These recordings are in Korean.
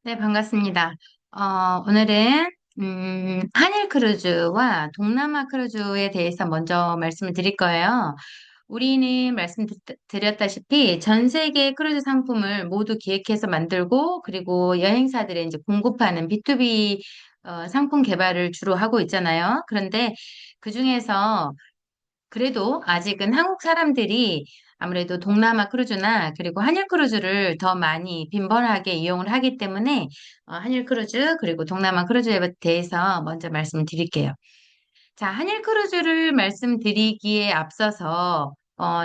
네, 반갑습니다. 오늘은 한일 크루즈와 동남아 크루즈에 대해서 먼저 말씀을 드릴 거예요. 우리는 말씀드렸다시피 전 세계 크루즈 상품을 모두 기획해서 만들고 그리고 여행사들에 이제 공급하는 B2B 상품 개발을 주로 하고 있잖아요. 그런데 그중에서 그래도 아직은 한국 사람들이 아무래도 동남아 크루즈나 그리고 한일 크루즈를 더 많이 빈번하게 이용을 하기 때문에 한일 크루즈 그리고 동남아 크루즈에 대해서 먼저 말씀을 드릴게요. 자, 한일 크루즈를 말씀드리기에 앞서서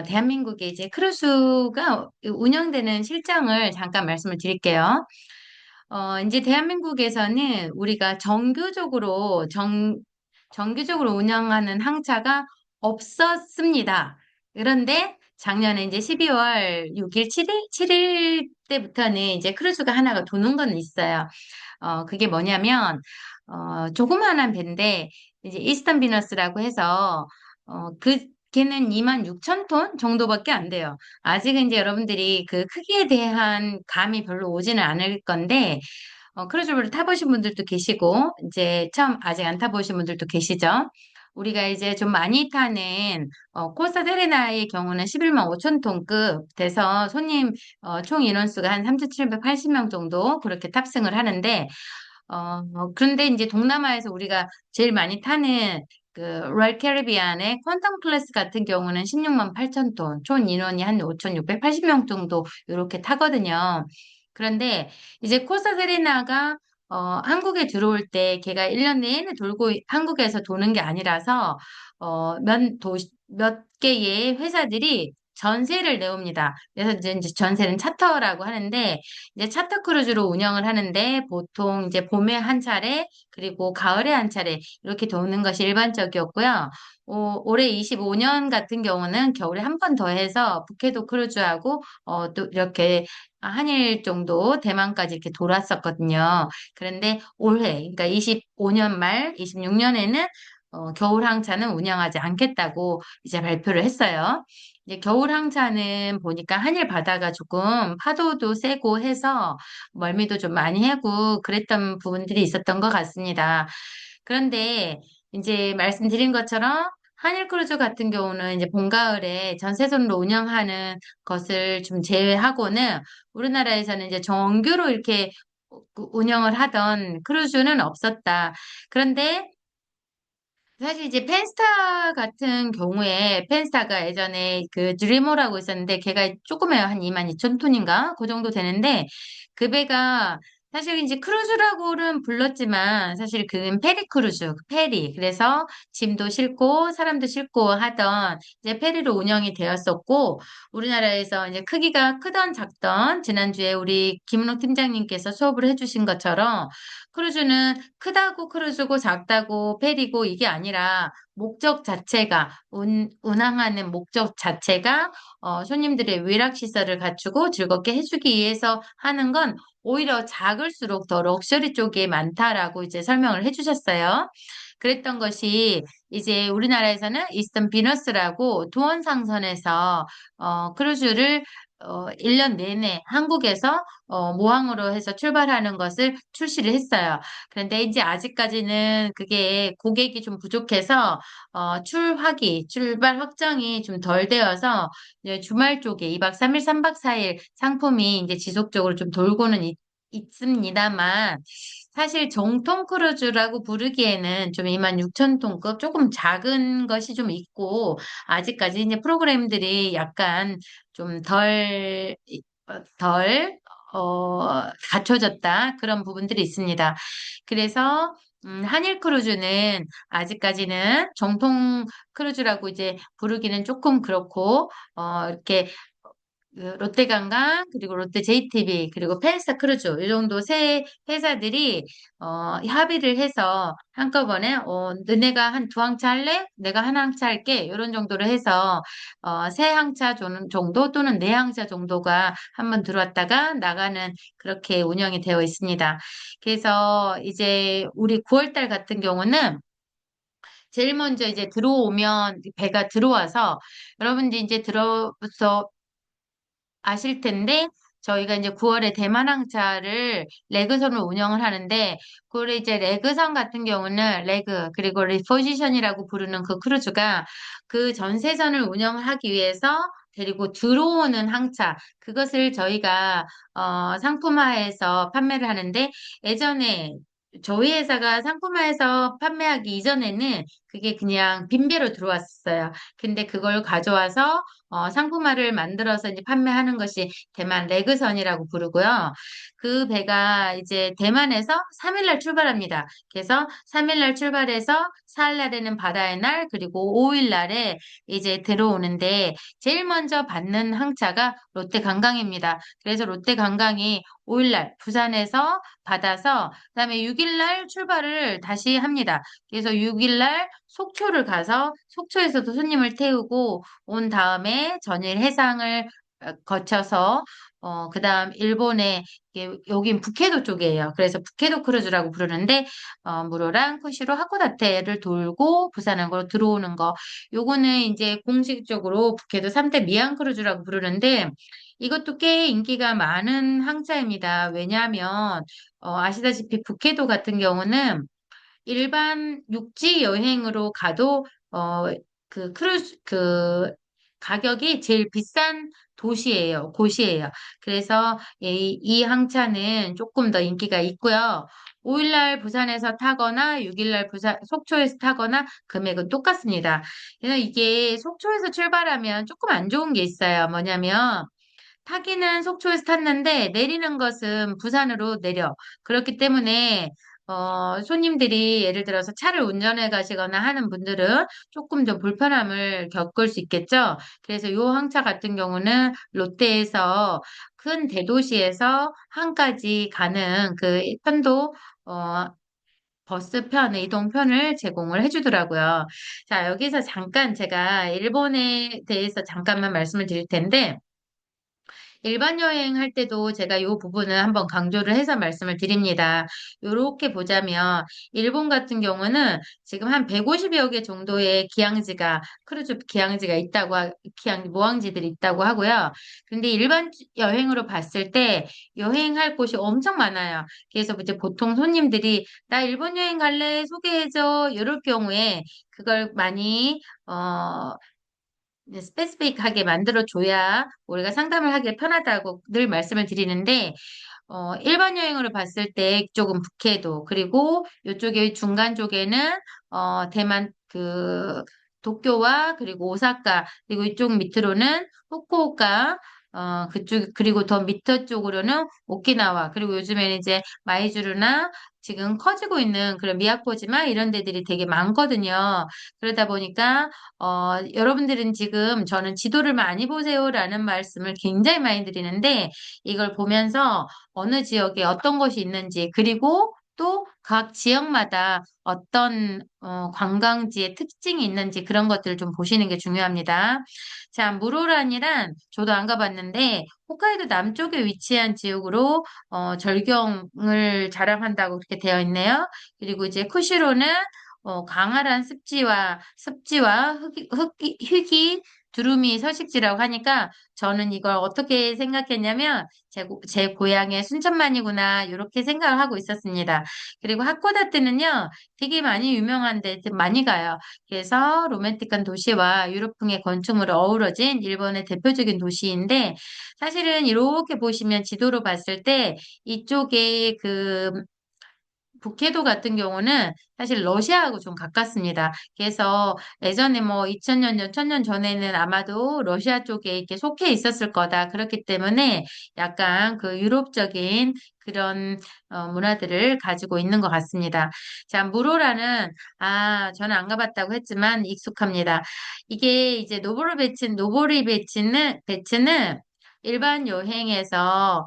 대한민국의 이제 크루즈가 운영되는 실정을 잠깐 말씀을 드릴게요. 이제 대한민국에서는 우리가 정규적으로 운영하는 항차가 없었습니다. 그런데 작년에 이제 12월 6일, 7일 때부터는 이제 크루즈가 하나가 도는 건 있어요. 그게 뭐냐면, 조그마한 배인데, 이제 이스턴 비너스라고 해서, 걔는 2만 6천 톤 정도밖에 안 돼요. 아직은 이제 여러분들이 그 크기에 대한 감이 별로 오지는 않을 건데, 크루즈를 타보신 분들도 계시고, 이제 처음 아직 안 타보신 분들도 계시죠? 우리가 이제 좀 많이 타는, 코스타데레나의 경우는 11만 5천 톤급 돼서 총 인원수가 한 3,780명 정도 그렇게 탑승을 하는데, 그런데 이제 동남아에서 우리가 제일 많이 타는 그 로얄 캐리비안의 퀀텀 클래스 같은 경우는 16만 8천 톤, 총 인원이 한 5,680명 정도 이렇게 타거든요. 그런데 이제 코스타리나가 한국에 들어올 때 걔가 1년 내내 한국에서 도는 게 아니라서 몇 개의 회사들이 전세를 내옵니다. 그래서 이제 전세는 차터라고 하는데 이제 차터 크루즈로 운영을 하는데 보통 이제 봄에 한 차례 그리고 가을에 한 차례 이렇게 도는 것이 일반적이었고요. 올해 25년 같은 경우는 겨울에 한 번 더 해서 북해도 크루즈하고 또 이렇게 한일 정도 대만까지 이렇게 돌았었거든요. 그런데 올해 그러니까 25년 말 26년에는 겨울 항차는 운영하지 않겠다고 이제 발표를 했어요. 이제 겨울 항차는 보니까 한일 바다가 조금 파도도 세고 해서 멀미도 좀 많이 하고 그랬던 부분들이 있었던 것 같습니다. 그런데 이제 말씀드린 것처럼 한일 크루즈 같은 경우는 이제 봄, 가을에 전세선으로 운영하는 것을 좀 제외하고는 우리나라에서는 이제 정규로 이렇게 운영을 하던 크루즈는 없었다. 그런데 사실 이제 펜스타 같은 경우에 펜스타가 예전에 그 드리머라고 있었는데 걔가 조그매요. 한 2만 2천 톤인가? 그 정도 되는데 그 배가 사실 이제 크루즈라고는 불렀지만 사실 그건 페리 크루즈, 페리. 그래서 짐도 싣고 사람도 싣고 하던 이제 페리로 운영이 되었었고 우리나라에서 이제 크기가 크던 작던 지난주에 우리 김은옥 팀장님께서 수업을 해주신 것처럼 크루즈는 크다고 크루즈고 작다고 페리고 이게 아니라 목적 자체가 운항하는 목적 자체가 손님들의 위락 시설을 갖추고 즐겁게 해주기 위해서 하는 건 오히려 작을수록 더 럭셔리 쪽에 많다라고 이제 설명을 해주셨어요. 그랬던 것이 이제 우리나라에서는 이스턴 비너스라고 도원상선에서 크루즈를 1년 내내 한국에서 모항으로 해서 출발하는 것을 출시를 했어요. 그런데 이제 아직까지는 그게 고객이 좀 부족해서 출발 확정이 좀 덜 되어서 이제 주말 쪽에 2박 3일, 3박 4일 상품이 이제 지속적으로 좀 돌고는 있습니다만 사실 정통 크루즈라고 부르기에는 좀 2만 6천 톤급 조금 작은 것이 좀 있고 아직까지 이제 프로그램들이 약간 좀 덜, 갖춰졌다. 그런 부분들이 있습니다. 그래서, 한일 크루즈는 아직까지는 정통 크루즈라고 이제 부르기는 조금 그렇고, 이렇게 그 롯데관광, 그리고 롯데 JTB, 그리고 펜스타 크루즈, 이 정도 세 회사들이, 협의를 해서 한꺼번에, 너네가 한 두 항차 할래? 내가 한 항차 할게. 이런 정도로 해서, 세 항차 정도 또는 네 항차 정도가 한번 들어왔다가 나가는 그렇게 운영이 되어 있습니다. 그래서 이제 우리 9월 달 같은 경우는 제일 먼저 이제 들어오면 배가 들어와서 여러분들이 이제 들어서 아실 텐데 저희가 이제 9월에 대만 항차를 레그선을 운영을 하는데, 그 이제 레그선 같은 경우는 레그, 그리고 리포지션이라고 부르는 그 크루즈가 그 전세선을 운영을 하기 위해서 데리고 들어오는 항차, 그것을 저희가 상품화해서 판매를 하는데, 예전에 저희 회사가 상품화해서 판매하기 이전에는 그게 그냥 빈배로 들어왔어요. 근데 그걸 가져와서 상품화를 만들어서 이제 판매하는 것이 대만 레그선이라고 부르고요. 그 배가 이제 대만에서 3일날 출발합니다. 그래서 3일날 출발해서 4일날에는 바다의 날, 그리고 5일날에 이제 들어오는데 제일 먼저 받는 항차가 롯데관광입니다. 그래서 롯데관광이 5일날 부산에서 받아서 그다음에 6일날 출발을 다시 합니다. 그래서 6일날 속초를 가서 속초에서도 손님을 태우고 온 다음에 전일 해상을 거쳐서 그다음 일본에 여긴 북해도 쪽이에요. 그래서 북해도 크루즈라고 부르는데 무료랑 쿠시로 하코다테를 돌고 부산항으로 들어오는 거. 요거는 이제 공식적으로 북해도 3대 미항 크루즈라고 부르는데 이것도 꽤 인기가 많은 항차입니다. 왜냐하면 아시다시피 북해도 같은 경우는 일반 육지 여행으로 가도 그 크루즈 그 가격이 제일 비싼 도시예요. 곳이에요. 그래서 이 항차는 조금 더 인기가 있고요. 5일날 부산에서 타거나 6일날 부산 속초에서 타거나 금액은 똑같습니다. 그래서 이게 속초에서 출발하면 조금 안 좋은 게 있어요. 뭐냐면 타기는 속초에서 탔는데 내리는 것은 부산으로 내려. 그렇기 때문에 손님들이 예를 들어서 차를 운전해 가시거나 하는 분들은 조금 더 불편함을 겪을 수 있겠죠. 그래서 요 항차 같은 경우는 롯데에서 큰 대도시에서 항까지 가는 그 편도 어, 버스편, 이동편을 제공을 해주더라고요. 자, 여기서 잠깐 제가 일본에 대해서 잠깐만 말씀을 드릴 텐데, 일반 여행할 때도 제가 이 부분을 한번 강조를 해서 말씀을 드립니다. 이렇게 보자면 일본 같은 경우는 지금 한 150여 개 정도의 크루즈 기항지가 모항지들이 있다고 하고요. 근데 일반 여행으로 봤을 때 여행할 곳이 엄청 많아요. 그래서 이제 보통 손님들이 나 일본 여행 갈래 소개해줘 이럴 경우에 그걸 많이 이제 스페시픽하게 만들어줘야 우리가 상담을 하기 편하다고 늘 말씀을 드리는데, 일반 여행으로 봤을 때 이쪽은 북해도, 그리고 이쪽에 중간 쪽에는, 대만 도쿄와 그리고 오사카, 그리고 이쪽 밑으로는 후쿠오카, 그리고 더 밑에 쪽으로는 오키나와, 그리고 요즘에는 이제 마이주르나 지금 커지고 있는 그런 미야코지마 이런 데들이 되게 많거든요. 그러다 보니까 여러분들은 지금 저는 지도를 많이 보세요라는 말씀을 굉장히 많이 드리는데 이걸 보면서 어느 지역에 어떤 것이 있는지 그리고 또 각 지역마다 어떤 관광지의 특징이 있는지 그런 것들을 좀 보시는 게 중요합니다. 자, 무로란이란 저도 안 가봤는데 홋카이도 남쪽에 위치한 지역으로 절경을 자랑한다고 그렇게 되어 있네요. 그리고 이제 쿠시로는 강활한 습지와 흙이 두루미 서식지라고 하니까 저는 이걸 어떻게 생각했냐면 제 고향의 순천만이구나 이렇게 생각을 하고 있었습니다. 그리고 하코다테는요 되게 많이 유명한데 많이 가요. 그래서 로맨틱한 도시와 유럽풍의 건축물을 어우러진 일본의 대표적인 도시인데 사실은 이렇게 보시면 지도로 봤을 때 이쪽에 북해도 같은 경우는 사실 러시아하고 좀 가깝습니다. 그래서 예전에 뭐 2000년, 1000년 전에는 아마도 러시아 쪽에 이렇게 속해 있었을 거다. 그렇기 때문에 약간 그 유럽적인 그런 문화들을 가지고 있는 것 같습니다. 자, 저는 안 가봤다고 했지만 익숙합니다. 이게 이제 노보리 배치는 일반 여행에서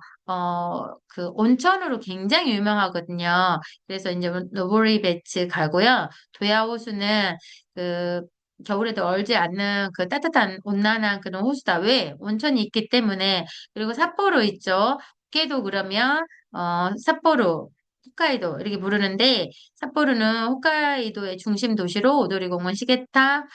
그 온천으로 굉장히 유명하거든요. 그래서 이제 노보리 베츠 가고요. 도야호수는 그 겨울에도 얼지 않는 그 따뜻한 온난한 그런 호수다. 왜? 온천이 있기 때문에. 그리고 삿포로 있죠. 홋카이도 그러면 삿포로 홋카이도 이렇게 부르는데 삿포로는 홋카이도의 중심 도시로 오도리공원, 시계탑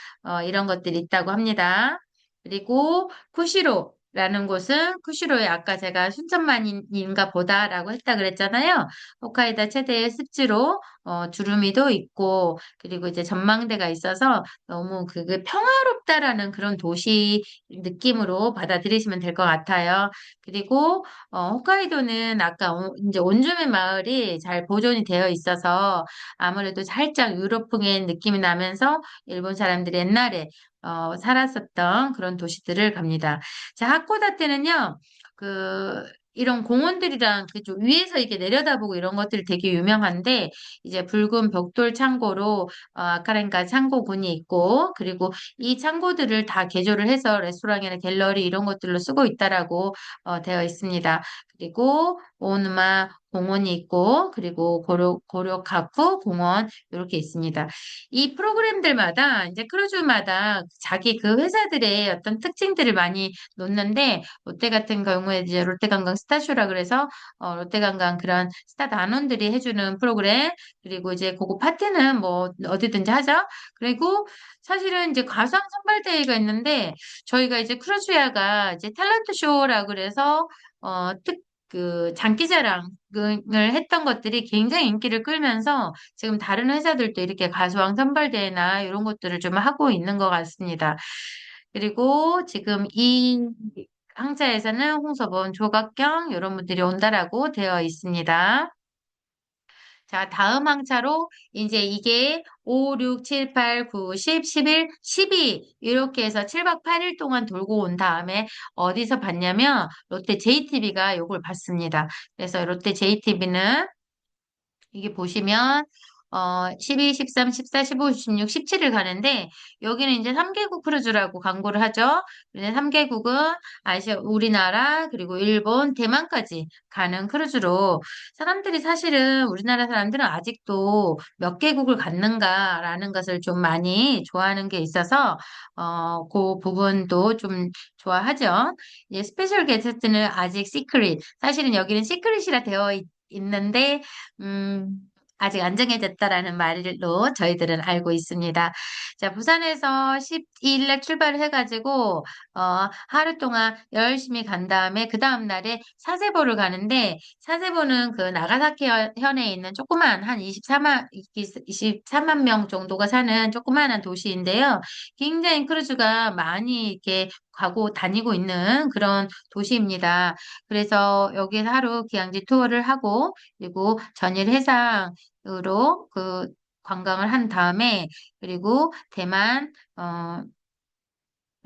이런 것들이 있다고 합니다. 그리고 쿠시로 라는 곳은 쿠시로에 아까 제가 순천만인가 보다라고 했다 그랬잖아요. 홋카이도 최대의 습지로 주루미도 있고 그리고 이제 전망대가 있어서 너무 그 평화롭다라는 그런 도시 느낌으로 받아들이시면 될 것 같아요. 그리고 홋카이도는 아까 이제 온주민 마을이 잘 보존이 되어 있어서 아무래도 살짝 유럽풍의 느낌이 나면서 일본 사람들이 옛날에 살았었던 그런 도시들을 갑니다. 자, 하코다테는요, 이런 공원들이랑 그좀 위에서 이렇게 내려다보고 이런 것들이 되게 유명한데, 이제 붉은 벽돌 창고로, 아카렌가 창고군이 있고, 그리고 이 창고들을 다 개조를 해서 레스토랑이나 갤러리 이런 것들로 쓰고 있다라고, 되어 있습니다. 그리고 오누마 공원이 있고, 그리고 고려카쿠 공원, 이렇게 있습니다. 이 프로그램들마다, 이제 크루즈마다 자기 그 회사들의 어떤 특징들을 많이 놓는데 롯데 같은 경우에 이제 롯데관광 스타쇼라 그래서 롯데관광 그런 스타 단원들이 해주는 프로그램 그리고 이제 그거 파티는 뭐 어디든지 하죠. 그리고 사실은 이제 가수왕 선발대회가 있는데 저희가 이제 크루즈야가 이제 탤런트 쇼라 그래서 장기자랑을 했던 것들이 굉장히 인기를 끌면서 지금 다른 회사들도 이렇게 가수왕 선발대회나 이런 것들을 좀 하고 있는 것 같습니다. 그리고 지금 이 항차에서는 홍서본, 조각경 이런 분들이 온다라고 되어 있습니다. 자, 다음 항차로 이제 이게 5, 6, 7, 8, 9, 10, 11, 12 이렇게 해서 7박 8일 동안 돌고 온 다음에 어디서 봤냐면 롯데 JTB가 요걸 봤습니다. 그래서 롯데 JTB는 이게 보시면 12, 13, 14, 15, 16, 17을 가는데 여기는 이제 3개국 크루즈라고 광고를 하죠. 근데 3개국은 아시아, 우리나라, 그리고 일본, 대만까지 가는 크루즈로 사람들이 사실은 우리나라 사람들은 아직도 몇 개국을 갔는가라는 것을 좀 많이 좋아하는 게 있어서 그 부분도 좀 좋아하죠. 이제 스페셜 게스트는 아직 시크릿. 사실은 여기는 시크릿이라 되어 있는데 음, 아직 안 정해졌다라는 말로 저희들은 알고 있습니다. 자, 부산에서 12일 날 출발을 해가지고, 하루 동안 열심히 간 다음에, 그 다음날에 사세보를 가는데, 사세보는 그 나가사키 현에 있는 조그만, 한 24만 명 정도가 사는 조그만한 도시인데요. 굉장히 크루즈가 많이 이렇게 가고 다니고 있는 그런 도시입니다. 그래서 여기서 하루 기항지 투어를 하고, 그리고 전일 해상으로 관광을 한 다음에 그리고 대만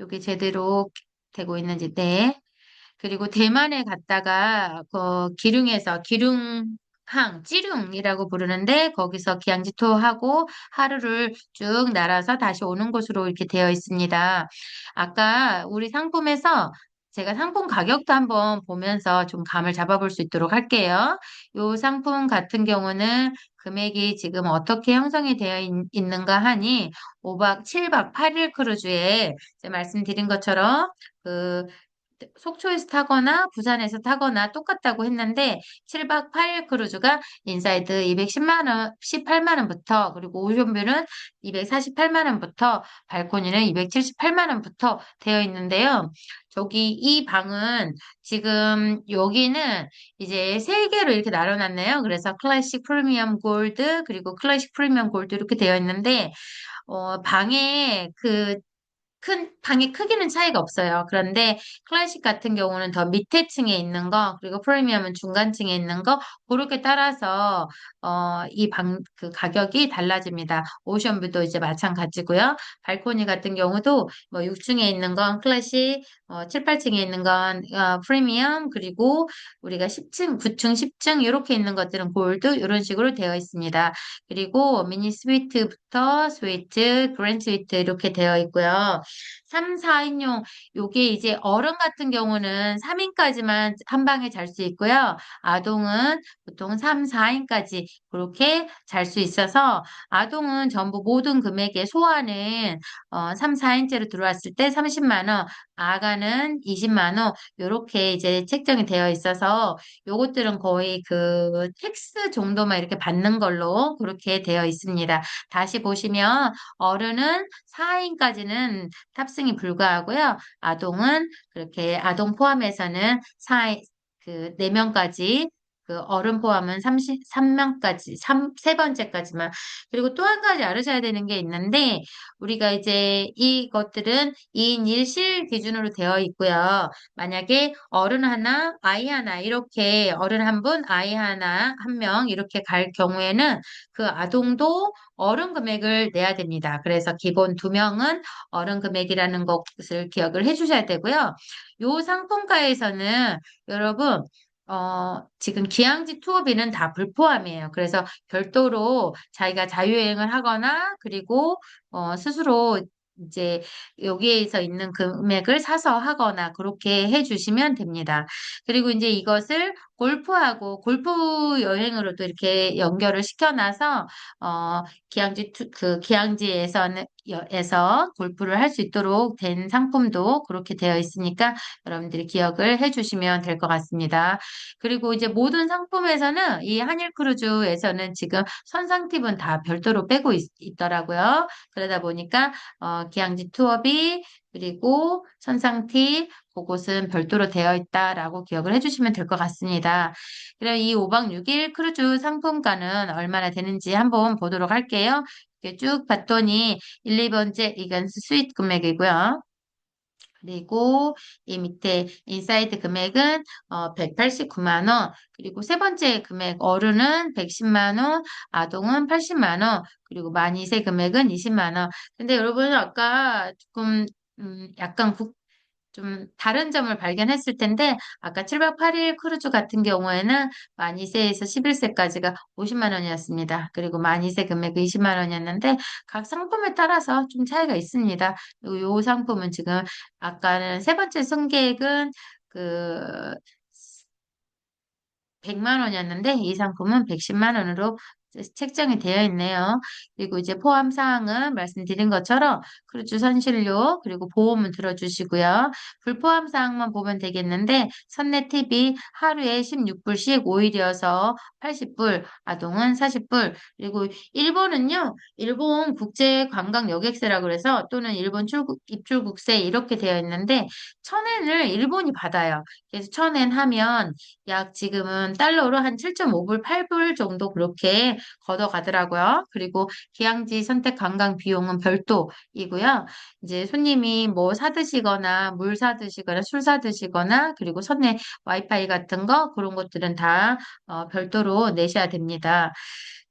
여기 제대로 되고 있는지 네. 그리고 대만에 갔다가 기륭에서 기륭항 찌룽이라고 부르는데 거기서 기항지 투어하고 하루를 쭉 날아서 다시 오는 곳으로 이렇게 되어 있습니다. 아까 우리 상품에서 제가 상품 가격도 한번 보면서 좀 감을 잡아볼 수 있도록 할게요. 요 상품 같은 경우는 금액이 지금 어떻게 형성이 되어 있는가 하니 5박 7박 8일 크루즈에 이제 말씀드린 것처럼 그 속초에서 타거나 부산에서 타거나 똑같다고 했는데 7박 8일 크루즈가 인사이드 210만 원, 18만 원부터 그리고 오션뷰는 248만 원부터 발코니는 278만 원부터 되어 있는데요. 저기 이 방은 지금 여기는 이제 세 개로 이렇게 나눠놨네요. 그래서 클래식 프리미엄 골드 그리고 클래식 프리미엄 골드 이렇게 되어 있는데 방에 방의 크기는 차이가 없어요. 그런데 클래식 같은 경우는 더 밑에 층에 있는 거, 그리고 프리미엄은 중간층에 있는 거, 그렇게 따라서, 그 가격이 달라집니다. 오션뷰도 이제 마찬가지고요. 발코니 같은 경우도 뭐 6층에 있는 건 클래식, 7, 8층에 있는 건 프리미엄, 그리고 우리가 10층, 9층, 10층 이렇게 있는 것들은 골드 이런 식으로 되어 있습니다. 그리고 미니 스위트부터 스위트, 그랜드 스위트 이렇게 되어 있고요. 3, 4인용 요게 이제 어른 같은 경우는 3인까지만 한 방에 잘 수 있고요. 아동은 보통 3, 4인까지 그렇게 잘 수 있어서 아동은 전부 모든 금액의 소화는 3, 4인째로 들어왔을 때 30만 원, 아가는 20만 원, 요렇게 이제 책정이 되어 있어서 요것들은 거의 그 텍스 정도만 이렇게 받는 걸로 그렇게 되어 있습니다. 다시 보시면 어른은 4인까지는 탑승이 불가하고요. 아동은 그렇게 아동 포함해서는 4명까지 그 어른 포함은 33명까지, 세 번째까지만. 그리고 또 한 가지 알으셔야 되는 게 있는데, 우리가 이제 이것들은 2인 1실 기준으로 되어 있고요. 만약에 어른 하나, 아이 하나, 이렇게 어른 한 분, 아이 하나, 한 명, 이렇게 갈 경우에는 그 아동도 어른 금액을 내야 됩니다. 그래서 기본 2명은 어른 금액이라는 것을 기억을 해주셔야 되고요. 요 상품가에서는 여러분, 지금 기항지 투어비는 다 불포함이에요. 그래서 별도로 자기가 자유여행을 하거나, 그리고, 스스로 이제 여기에서 있는 금액을 사서 하거나, 그렇게 해주시면 됩니다. 그리고 이제 이것을 골프하고 골프 여행으로도 이렇게 연결을 시켜놔서, 기항지에서는, 에서 골프를 할 수 있도록 된 상품도 그렇게 되어 있으니까 여러분들이 기억을 해주시면 될 것 같습니다. 그리고 이제 모든 상품에서는 이 한일 크루즈에서는 지금 선상 팁은 다 별도로 빼고 있더라고요. 그러다 보니까 기항지 투어비 그리고 선상 팁 그것은 별도로 되어 있다라고 기억을 해주시면 될 것 같습니다. 그럼 이 5박 6일 크루즈 상품가는 얼마나 되는지 한번 보도록 할게요. 이렇게 쭉 봤더니 1, 2번째 이건 스윗 금액이고요. 그리고 이 밑에 인사이드 금액은 189만 원, 그리고 세 번째 금액 어른은 110만 원, 아동은 80만 원, 그리고 만 2세 금액은 20만 원. 근데 여러분 아까 조금 약간 좀 다른 점을 발견했을 텐데 아까 7박 8일 크루즈 같은 경우에는 만 2세에서 11세까지가 50만 원이었습니다. 그리고 만 2세 금액이 20만 원이었는데 각 상품에 따라서 좀 차이가 있습니다. 그리고 요 상품은 지금 아까는 세 번째 승객은 그 100만 원이었는데 이 상품은 110만 원으로 책정이 되어 있네요. 그리고 이제 포함 사항은 말씀드린 것처럼 크루즈 선실료 그리고 보험은 들어주시고요. 불포함 사항만 보면 되겠는데 선내 팁이 하루에 16불씩 5일이어서 80불, 아동은 40불. 그리고 일본은요. 일본 국제관광 여객세라고 그래서 또는 일본 입출국세 이렇게 되어 있는데 1,000엔을 일본이 받아요. 그래서 1,000엔 하면 약 지금은 달러로 한 7.5불, 8불 정도 그렇게 걷어가더라고요. 그리고 기항지 선택 관광 비용은 별도이고요. 이제 손님이 뭐 사드시거나 물 사드시거나 술 사드시거나 그리고 선내 와이파이 같은 거 그런 것들은 다 별도로 내셔야 됩니다.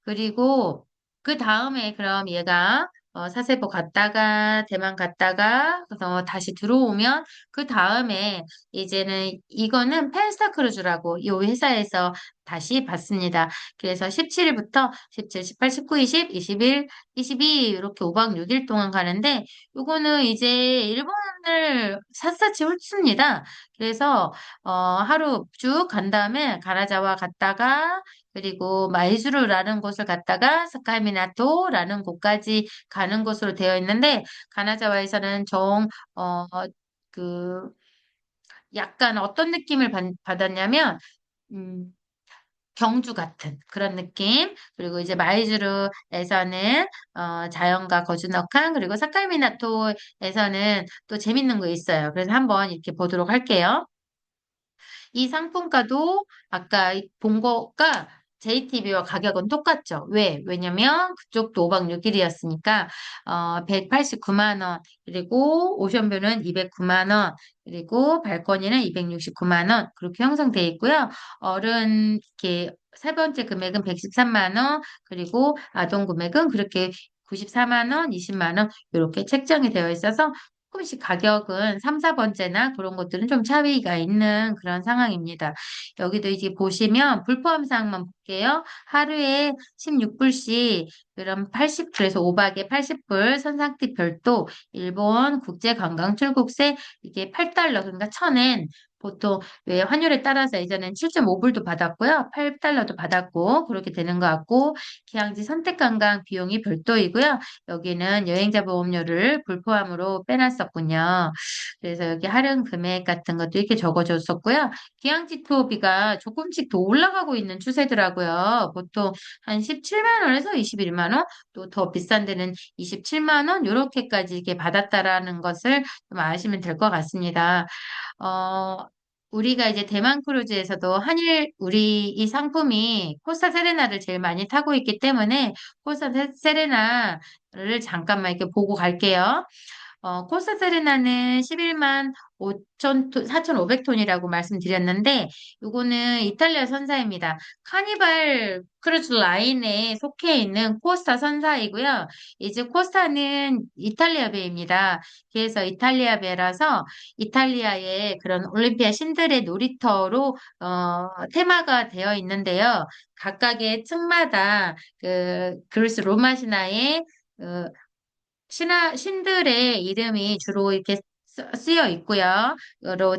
그리고 그 다음에 그럼 얘가 사세보 갔다가 대만 갔다가 다시 들어오면 그 다음에 이제는 이거는 펜스타 크루즈라고 이 회사에서 다시 받습니다. 그래서 17일부터 17, 18, 19, 20, 21, 22 이렇게 5박 6일 동안 가는데 요거는 이제 일본을 샅샅이 훑습니다. 그래서 하루 쭉 간 다음에 가나자와 갔다가 그리고 마이즈루라는 곳을 갔다가 스카이미나토라는 곳까지 가는 곳으로 되어 있는데 가나자와에서는 그 약간 어떤 느낌을 받았냐면 음, 경주 같은 그런 느낌. 그리고 이제 마이즈루에서는 자연과 거즈넉한 그리고 사카이미나토에서는 또 재밌는 거 있어요. 그래서 한번 이렇게 보도록 할게요. 이 상품가도 아까 본 거가 JTB와 가격은 똑같죠. 왜? 왜냐면 그쪽도 5박 6일이었으니까 189만 원, 그리고 오션뷰는 209만 원, 그리고 발코니는 269만 원 그렇게 형성되어 있고요. 어른 이렇게 세 번째 금액은 113만 원, 그리고 아동 금액은 그렇게 94만 원, 20만 원 이렇게 책정이 되어 있어서 조금씩 가격은 3, 4번째나 그런 것들은 좀 차이가 있는 그런 상황입니다. 여기도 이제 보시면 불포함 사항만 볼게요. 하루에 16불씩 그럼 80불에서 5박에 80불 선상팁 별도 일본 국제관광 출국세 이게 8달러 그러니까 1,000엔 보통 왜 환율에 따라서 예전엔 7.5불도 받았고요. 8달러도 받았고 그렇게 되는 것 같고 기항지 선택 관광 비용이 별도이고요. 여기는 여행자 보험료를 불포함으로 빼놨었군요. 그래서 여기 할인 금액 같은 것도 이렇게 적어줬었고요. 기항지 투어비가 조금씩 더 올라가고 있는 추세더라고요. 보통 한 17만 원에서 21만 원, 또 더 비싼 데는 27만 원, 요렇게까지 이렇게 받았다라는 것을 좀 아시면 될 것 같습니다. 어, 우리가 이제 대만 크루즈에서도 우리 이 상품이 코스타 세레나를 제일 많이 타고 있기 때문에 코스타 세레나를 잠깐만 이렇게 보고 갈게요. 코스타세레나는 11만 5천 톤, 4,500톤이라고 말씀드렸는데, 요거는 이탈리아 선사입니다. 카니발 크루즈 라인에 속해 있는 코스타 선사이고요. 이제 코스타는 이탈리아 배입니다. 그래서 이탈리아 배라서 이탈리아의 그런 올림피아 신들의 놀이터로, 테마가 되어 있는데요. 각각의 층마다 그리스 로마 신화의 신들의 이름이 주로 이렇게 쓰여 있고요. 여러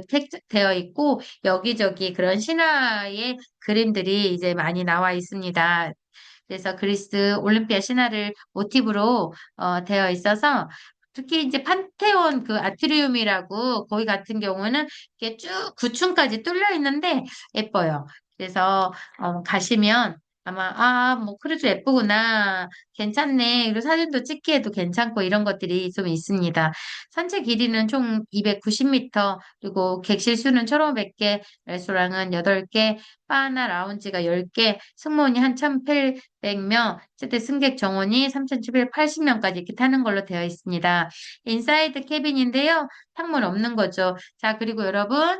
되어 있고, 여기저기 그런 신화의 그림들이 이제 많이 나와 있습니다. 그래서 그리스 올림피아 신화를 모티브로 되어 있어서 특히 이제 판테온 그 아트리움이라고 거기 같은 경우는 이렇게 쭉 9층까지 뚫려 있는데 예뻐요. 그래서 가시면 아마 뭐 크루즈 예쁘구나. 괜찮네. 그리고 사진도 찍기에도 괜찮고 이런 것들이 좀 있습니다. 산책 길이는 총 290m, 그리고 객실 수는 1,500개, 레스토랑은 8개, 바나 라운지가 10개, 승무원이 한 1,800명, 최대 승객 정원이 3,780명까지 이렇게 타는 걸로 되어 있습니다. 인사이드 캐빈인데요. 창문 없는 거죠. 자, 그리고 여러분,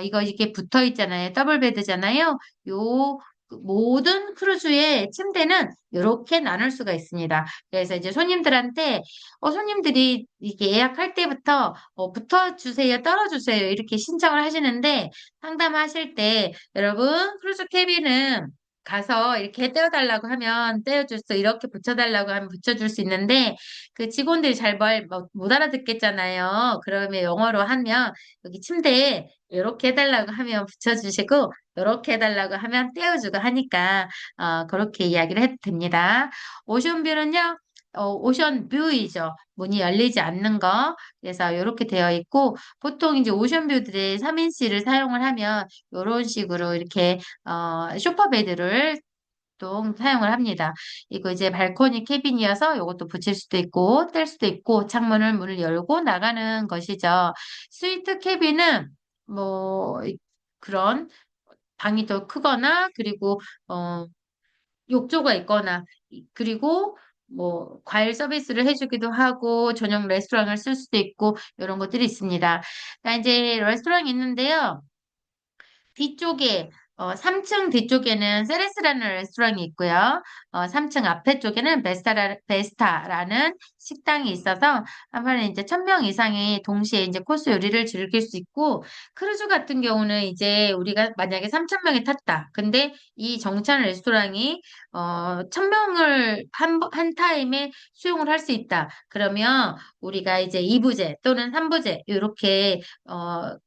이거 이렇게 붙어 있잖아요. 더블 베드잖아요. 요 모든 크루즈의 침대는 이렇게 나눌 수가 있습니다. 그래서 이제 손님들이 이게 예약할 때부터 붙어주세요, 떨어주세요 이렇게 신청을 하시는데 상담하실 때 여러분 크루즈 캐비는 가서 이렇게 떼어달라고 하면 떼어줄 수, 이렇게 붙여달라고 하면 붙여줄 수 있는데 그 직원들이 잘 못 알아듣겠잖아요. 그러면 영어로 하면 여기 침대에 이렇게 해달라고 하면 붙여주시고 이렇게 해달라고 하면 떼어주고 하니까 그렇게 이야기를 해도 됩니다. 오션뷰는요, 오션 뷰이죠. 문이 열리지 않는 거. 그래서 이렇게 되어 있고, 보통 이제 오션뷰들의 3인실을 사용을 하면 이런 식으로 이렇게 쇼파베드를 또 사용을 합니다. 이거 이제 발코니 캐빈이어서 이것도 붙일 수도 있고, 뗄 수도 있고, 문을 열고 나가는 것이죠. 스위트 캐빈은 뭐 그런 방이 더 크거나 그리고 욕조가 있거나 그리고 뭐 과일 서비스를 해주기도 하고 전용 레스토랑을 쓸 수도 있고 이런 것들이 있습니다. 자, 이제 레스토랑이 있는데요. 뒤쪽에 3층 뒤쪽에는 세레스라는 레스토랑이 있고요. 3층 앞에 쪽에는 베스타라는 식당이 있어서 한 번에 이제 1,000명 이상이 동시에 이제 코스 요리를 즐길 수 있고 크루즈 같은 경우는 이제 우리가 만약에 3,000명이 탔다. 근데 이 정찬 레스토랑이 1,000명을 한 타임에 수용을 할 수 있다. 그러면 우리가 이제 2부제 또는 3부제 이렇게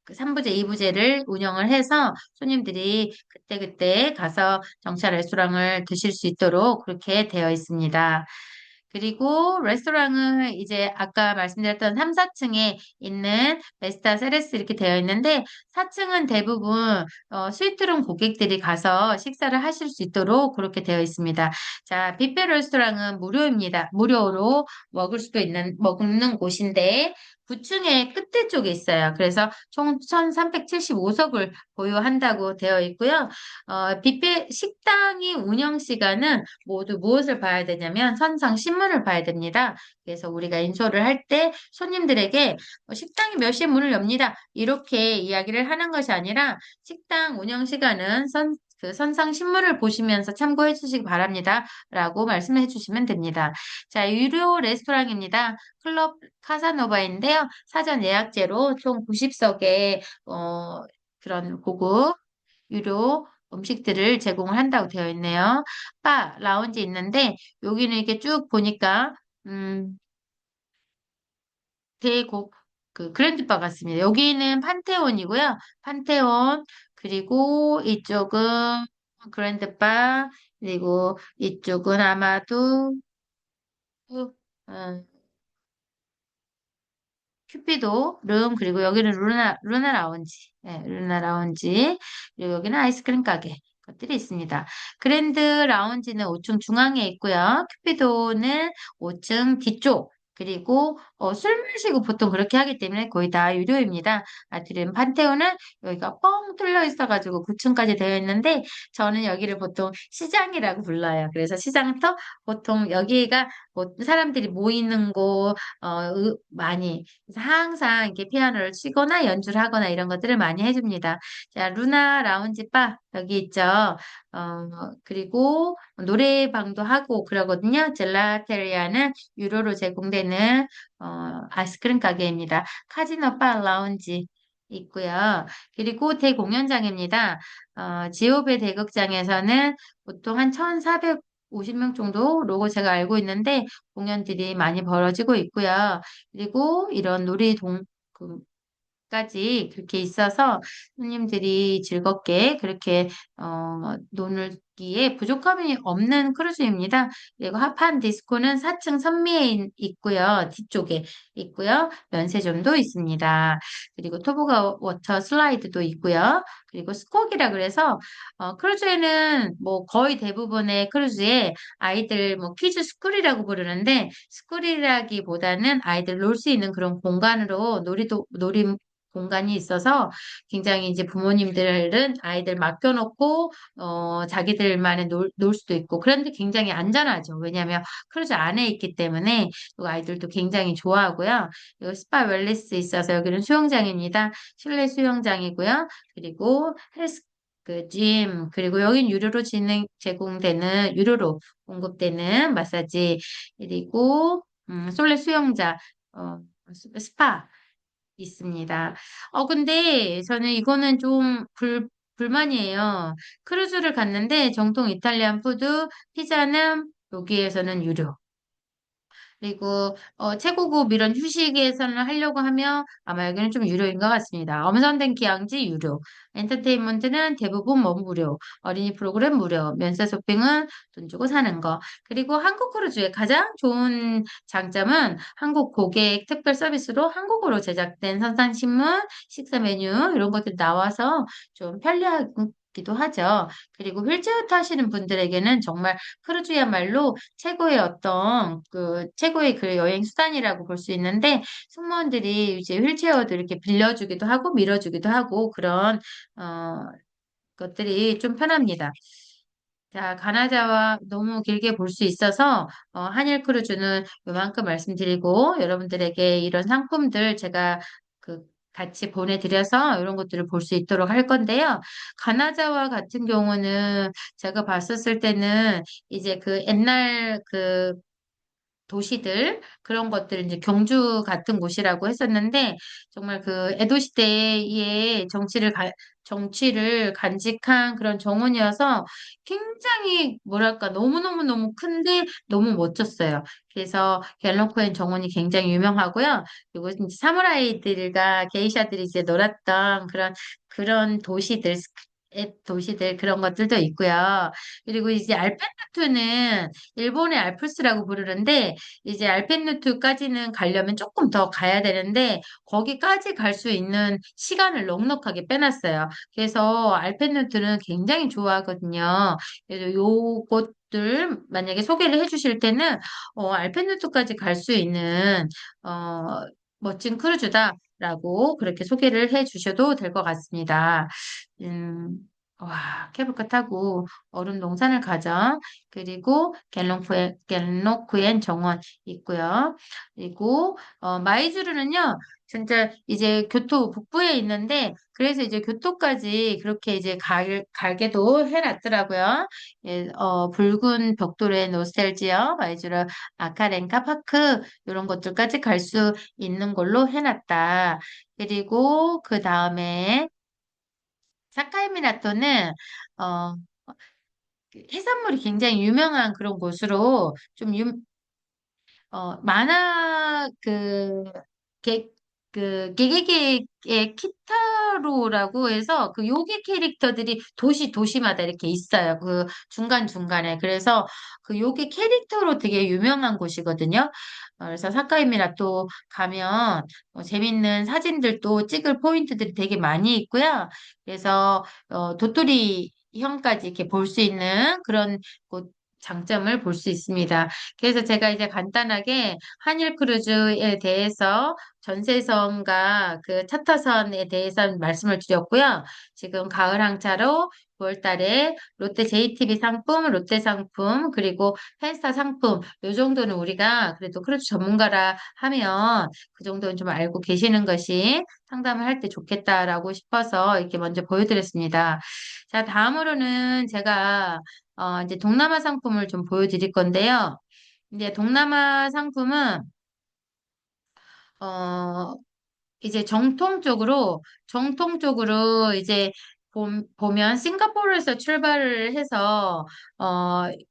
그 3부제, 2부제를 운영을 해서 손님들이 그때그때 가서 정차 레스토랑을 드실 수 있도록 그렇게 되어 있습니다. 그리고 레스토랑은 이제 아까 말씀드렸던 3, 4층에 있는 베스타 세레스 이렇게 되어 있는데 4층은 대부분 스위트룸 고객들이 가서 식사를 하실 수 있도록 그렇게 되어 있습니다. 자, 뷔페 레스토랑은 무료입니다. 무료로 먹는 곳인데 9층의 끝에 쪽에 있어요. 그래서 총 1,375석을 보유한다고 되어 있고요. 뷔페 식당의 운영 시간은 모두 무엇을 봐야 되냐면 선상 신문을 봐야 됩니다. 그래서 우리가 인솔을 할 때 손님들에게 식당이 몇 시에 문을 엽니다. 이렇게 이야기를 하는 것이 아니라 식당 운영 시간은 그 선상 신문을 보시면서 참고해 주시기 바랍니다. 라고 말씀해 주시면 됩니다. 자, 유료 레스토랑입니다. 클럽 카사노바인데요. 사전 예약제로 총 90석의 그런 고급 유료 음식들을 제공을 한다고 되어 있네요. 바, 라운지 있는데 여기는 이렇게 쭉 보니까 음, 대곡 그 그랜드바 같습니다. 여기는 판테온이고요. 판테온, 그리고 이쪽은 그랜드바, 그리고 이쪽은 아마도, 어, 큐피도 룸, 그리고 여기는 루나 라운지. 네, 루나 라운지. 그리고 여기는 아이스크림 가게. 것들이 있습니다. 그랜드 라운지는 5층 중앙에 있고요. 큐피도는 5층 뒤쪽. 그리고 술 마시고 보통 그렇게 하기 때문에 거의 다 유료입니다. 아트리움 판테온은 여기가 뻥 뚫려 있어가지고 9층까지 되어 있는데 저는 여기를 보통 시장이라고 불러요. 그래서 시장터 보통 여기가 뭐 사람들이 모이는 곳 많이 그래서 항상 이렇게 피아노를 치거나 연주를 하거나 이런 것들을 많이 해줍니다. 자, 루나 라운지 바 여기 있죠. 그리고 노래방도 하고 그러거든요. 젤라테리아는 유료로 제공되는 아이스크림 가게입니다. 카지노 바 라운지 있고요. 그리고 대공연장입니다. 지오베 대극장에서는 보통 한 1,450명 정도로 제가 알고 있는데 공연들이 많이 벌어지고 있고요. 그리고 이런 놀이동, 그, 까지 그렇게 있어서 손님들이 즐겁게 그렇게 놀기에 부족함이 없는 크루즈입니다. 그리고 하판 디스코는 4층 선미에 있고요. 뒤쪽에 있고요. 면세점도 있습니다. 그리고 토보가 워터 슬라이드도 있고요. 그리고 스코기라 그래서 크루즈에는 뭐 거의 대부분의 크루즈에 아이들 뭐 키즈 스쿨이라고 부르는데 스쿨이라기보다는 아이들 놀 수 있는 그런 공간으로 놀이 공간이 있어서 굉장히 이제 부모님들은 아이들 맡겨놓고 자기들만의 놀 수도 있고 그런데 굉장히 안전하죠. 왜냐하면 크루즈 안에 있기 때문에 또 아이들도 굉장히 좋아하고요. 그리고 스파 웰리스 있어서 여기는 수영장입니다. 실내 수영장이고요. 그리고 헬스 짐, 그리고 여긴 유료로 공급되는 마사지, 그리고, 솔레 수영장, 어, 스파, 있습니다. 근데 저는 이거는 좀 불만이에요. 크루즈를 갔는데 정통 이탈리안 푸드, 피자는 여기에서는 유료. 그리고 최고급 이런 휴식에서는 하려고 하면 아마 여기는 좀 유료인 것 같습니다. 엄선된 기항지 유료. 엔터테인먼트는 대부분 뭐 무료. 어린이 프로그램 무료. 면세 쇼핑은 돈 주고 사는 거. 그리고 한국 크루즈의 가장 좋은 장점은 한국 고객 특별 서비스로 한국어로 제작된 선상신문, 식사 메뉴 이런 것들 나와서 좀 편리하기도 하죠. 그리고 휠체어 타시는 분들에게는 정말 크루즈야말로 최고의 그 여행 수단이라고 볼 수 있는데, 승무원들이 이제 휠체어도 이렇게 빌려주기도 하고, 밀어주기도 하고, 그런, 어, 것들이 좀 편합니다. 자, 가나다와 너무 길게 볼 수 있어서, 한일 크루즈는 요만큼 말씀드리고, 여러분들에게 이런 상품들 제가 그, 같이 보내드려서 이런 것들을 볼 수 있도록 할 건데요. 가나다와 같은 경우는 제가 봤었을 때는 이제 그 옛날 그 도시들 그런 것들 이제 경주 같은 곳이라고 했었는데 정말 그 에도 시대의 정치를 간직한 그런 정원이어서 굉장히 뭐랄까 너무너무너무 큰데 너무 멋졌어요. 그래서 갤런코엔 정원이 굉장히 유명하고요. 그리고 이제 사무라이들과 게이샤들이 이제 놀았던 그런 도시들 그런 것들도 있고요. 그리고 이제 알펜루트는 일본의 알프스라고 부르는데 이제 알펜루트까지는 가려면 조금 더 가야 되는데 거기까지 갈 수 있는 시간을 넉넉하게 빼놨어요. 그래서 알펜루트는 굉장히 좋아하거든요. 그래서 요것들 만약에 소개를 해주실 때는 알펜루트까지 갈 수 있는 어, 멋진 크루즈다라고 그렇게 소개를 해주셔도 될 것 같습니다. 음, 와, 케이블카 타고 얼음 동산을 가죠. 그리고 갤노쿠엔 정원 있고요. 그리고 마이즈르는요. 진짜 이제 교토 북부에 있는데 그래서 이제 교토까지 그렇게 이제 갈게도 해놨더라고요. 예, 붉은 벽돌의 노스텔지어, 마이즈르 아카렌카 파크 이런 것들까지 갈 수 있는 걸로 해놨다. 그리고 그 다음에 사카이미나토는 어, 그 해산물이 굉장히 유명한 그런 곳으로 만화 개, 그 게게게의 키타로라고 해서 그 요괴 캐릭터들이 도시마다 이렇게 있어요. 그 중간중간에. 그래서 그 요괴 캐릭터로 되게 유명한 곳이거든요. 그래서 사카이미라 또 가면 재밌는 사진들도 찍을 포인트들이 되게 많이 있고요. 그래서 도토리 형까지 이렇게 볼 수 있는 그런 곳 장점을 볼 수 있습니다. 그래서 제가 이제 간단하게 한일 크루즈에 대해서 전세선과 그 차터선에 대해서 말씀을 드렸고요. 지금 가을 항차로 9월 달에 롯데 JTB 상품, 롯데 상품, 그리고 펜스타 상품, 요 정도는 우리가 그래도 크루즈 전문가라 하면 그 정도는 좀 알고 계시는 것이 상담을 할 때 좋겠다라고 싶어서 이렇게 먼저 보여드렸습니다. 자, 다음으로는 제가 이제 동남아 상품을 좀 보여드릴 건데요. 이제 동남아 상품은 어, 이제 정통적으로 이제 보면 싱가포르에서 출발을 해서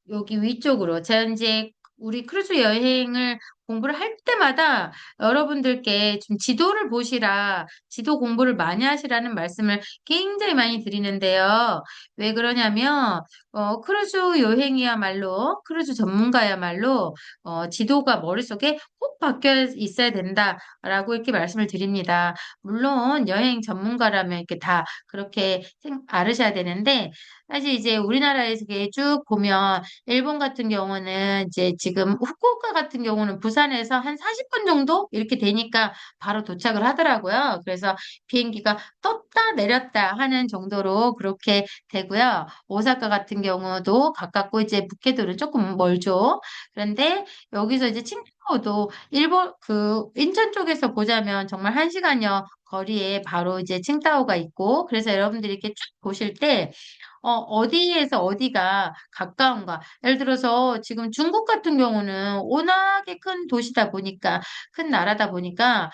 여기 위쪽으로 제가 이제 우리 크루즈 여행을 공부를 할 때마다 여러분들께 좀 지도를 보시라, 지도 공부를 많이 하시라는 말씀을 굉장히 많이 드리는데요. 왜 그러냐면 크루즈 여행이야말로 크루즈 전문가야말로 지도가 머릿속에 꼭 박혀 있어야 된다라고 이렇게 말씀을 드립니다. 물론 여행 전문가라면 이렇게 다 그렇게 알으셔야 되는데 사실 이제 우리나라에서 이렇게 쭉 보면 일본 같은 경우는 이제 지금 후쿠오카 같은 경우는 부산에서 한 40분 정도 이렇게 되니까 바로 도착을 하더라고요. 그래서 비행기가 떴다 내렸다 하는 정도로 그렇게 되고요. 오사카 같은 경우도 가깝고 이제 북해도는 조금 멀죠. 그런데 여기서 이제 칭다오도 일본 그 인천 쪽에서 보자면 정말 1시간여 거리에 바로 이제 칭다오가 있고 그래서 여러분들이 이렇게 쭉 보실 때 어디에서 어디가 가까운가. 예를 들어서 지금 중국 같은 경우는 워낙에 큰 도시다 보니까, 큰 나라다 보니까,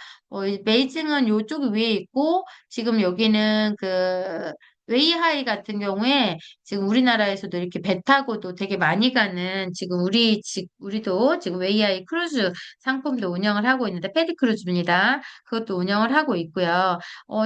이 베이징은 요쪽 위에 있고, 지금 여기는 그, 웨이하이 같은 경우에 지금 우리나라에서도 이렇게 배 타고도 되게 많이 가는 지금 우리도 지금 웨이하이 크루즈 상품도 운영을 하고 있는데 페리 크루즈입니다. 그것도 운영을 하고 있고요.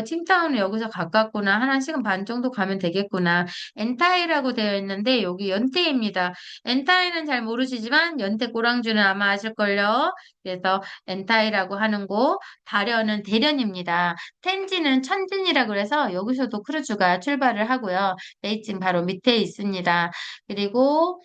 칭타오는 여기서 가깝구나. 한 1시간 반 정도 가면 되겠구나. 엔타이라고 되어 있는데 여기 연태입니다. 엔타이는 잘 모르시지만 연태 꼬랑주는 아마 아실걸요. 그래서 엔타이라고 하는 곳, 다련은 대련입니다. 텐진은 천진이라고 그래서 여기서도 크루즈가 출발을 하고요. 베이징 바로 밑에 있습니다. 그리고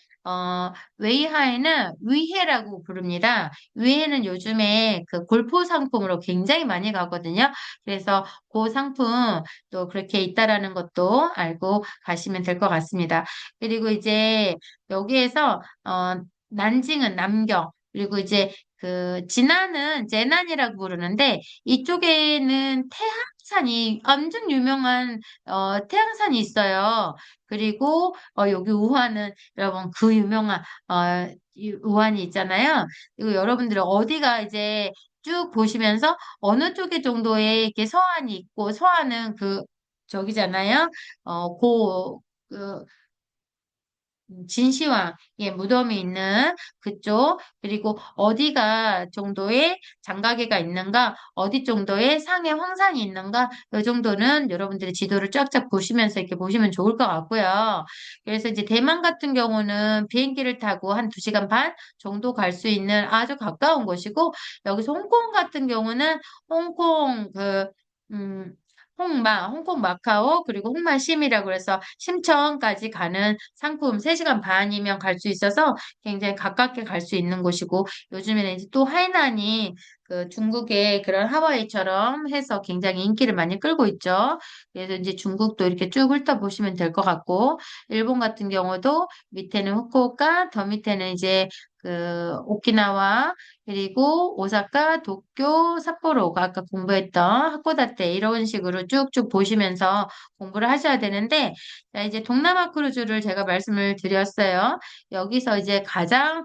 웨이하이는 위해라고 부릅니다. 위해는 요즘에 그 골프 상품으로 굉장히 많이 가거든요. 그래서 그 상품 또 그렇게 있다라는 것도 알고 가시면 될 것 같습니다. 그리고 이제 여기에서 난징은 남경 그리고 이제 그 진안은 제난이라고 부르는데 이쪽에는 태항산이 완전 유명한 태항산이 있어요. 그리고 여기 우한은 여러분 그 유명한 이 우한이 있잖아요. 이거 여러분들 어디가 이제 쭉 보시면서 어느 쪽에 정도의 이렇게 서안이 있고 서안은 그 저기잖아요. 그 진시황의 무덤이 있는 그쪽, 그리고 어디가 정도의 장가계가 있는가, 어디 정도의 상해 황산이 있는가, 이 정도는 여러분들이 지도를 쫙쫙 보시면서 이렇게 보시면 좋을 것 같고요. 그래서 이제 대만 같은 경우는 비행기를 타고 한 2시간 반 정도 갈 수 있는 아주 가까운 곳이고, 여기서 홍콩 같은 경우는 홍콩 음, 홍콩 마카오, 그리고 홍마심이라고 해서 심천까지 가는 상품 3시간 반이면 갈 수 있어서 굉장히 가깝게 갈 수 있는 곳이고, 요즘에는 이제 또 하이난이 그 중국의 그런 하와이처럼 해서 굉장히 인기를 많이 끌고 있죠. 그래서 이제 중국도 이렇게 쭉 훑어보시면 될 것 같고, 일본 같은 경우도 밑에는 후쿠오카, 더 밑에는 이제 그 오키나와 그리고 오사카, 도쿄, 삿포로가 아까 공부했던 하코다테 이런 식으로 쭉쭉 보시면서 공부를 하셔야 되는데 자, 이제 동남아 크루즈를 제가 말씀을 드렸어요. 여기서 이제 가장